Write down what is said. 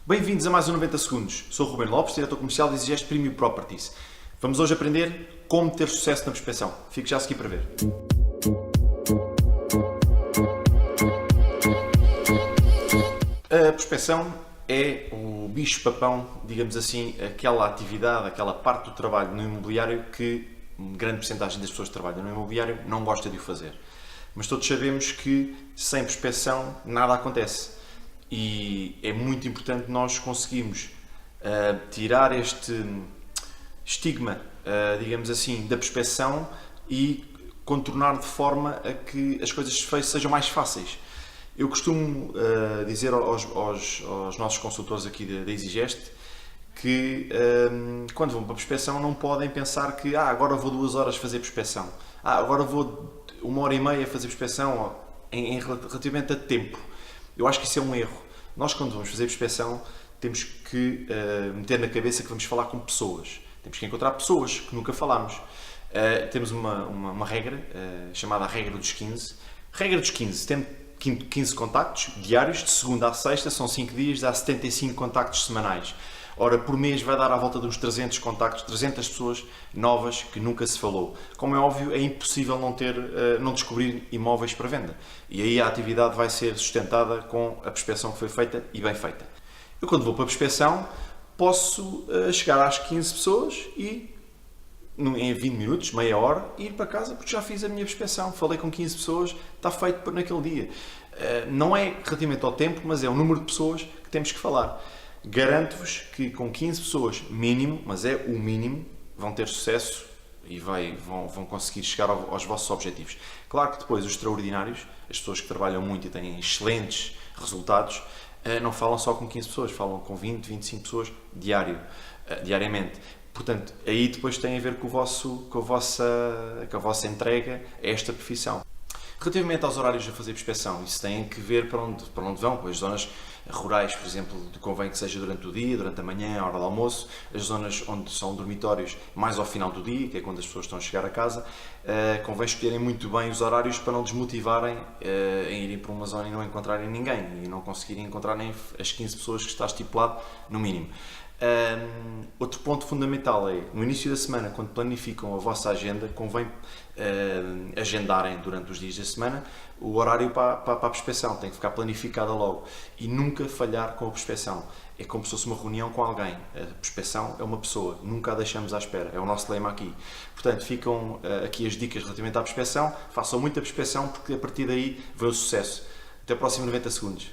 Bem-vindos a mais um 90 segundos. Sou o Ruben Lopes, diretor comercial da Exigeste Premium Properties. Vamos hoje aprender como ter sucesso na prospeção. Fique já a seguir para ver. A prospeção é o bicho-papão, digamos assim, aquela atividade, aquela parte do trabalho no imobiliário que grande porcentagem das pessoas que trabalham no imobiliário não gosta de o fazer. Mas todos sabemos que sem prospeção nada acontece. E é muito importante nós conseguirmos tirar este estigma, digamos assim, da prospeção e contornar de forma a que as coisas sejam mais fáceis. Eu costumo dizer aos nossos consultores aqui da Exigeste que quando vão para a prospeção não podem pensar que agora vou 2 horas fazer prospeção, agora vou 1h30 fazer prospeção relativamente a tempo. Eu acho que isso é um erro. Nós, quando vamos fazer prospeção, temos que meter na cabeça que vamos falar com pessoas. Temos que encontrar pessoas que nunca falámos. Temos uma regra chamada a regra dos 15. Regra dos 15. Temos 15 contactos diários, de segunda a sexta, são 5 dias, dá 75 contactos semanais. Ora, por mês vai dar à volta de uns 300 contactos, 300 pessoas novas que nunca se falou. Como é óbvio, é impossível não descobrir imóveis para venda. E aí a atividade vai ser sustentada com a prospeção que foi feita e bem feita. Eu, quando vou para a prospeção, posso chegar às 15 pessoas e, em 20 minutos, meia hora, ir para casa porque já fiz a minha prospeção. Falei com 15 pessoas, está feito naquele dia. Não é relativamente ao tempo, mas é o número de pessoas que temos que falar. Garanto-vos que com 15 pessoas mínimo, mas é o mínimo, vão ter sucesso e vão conseguir chegar aos vossos objetivos. Claro que depois os extraordinários, as pessoas que trabalham muito e têm excelentes resultados, não falam só com 15 pessoas, falam com 20, 25 pessoas diariamente. Portanto, aí depois tem a ver com a vossa entrega a esta profissão. Relativamente aos horários a fazer prospeção, isso tem que ver para onde vão, com as zonas rurais, por exemplo, convém que seja durante o dia, durante a manhã, a hora do almoço, as zonas onde são dormitórios mais ao final do dia, que é quando as pessoas estão a chegar a casa, convém escolherem muito bem os horários para não desmotivarem em irem para uma zona e não encontrarem ninguém, e não conseguirem encontrar nem as 15 pessoas que está estipulado no mínimo. Outro ponto fundamental é, no início da semana, quando planificam a vossa agenda, convém agendarem durante os dias da semana o horário para a prospeção, tem que ficar planificada logo e nunca falhar com a prospeção. É como se fosse uma reunião com alguém. A prospeção é uma pessoa, nunca a deixamos à espera, é o nosso lema aqui. Portanto, ficam aqui as dicas relativamente à prospeção, façam muita prospeção porque a partir daí vem o sucesso. Até o próximo 90 segundos.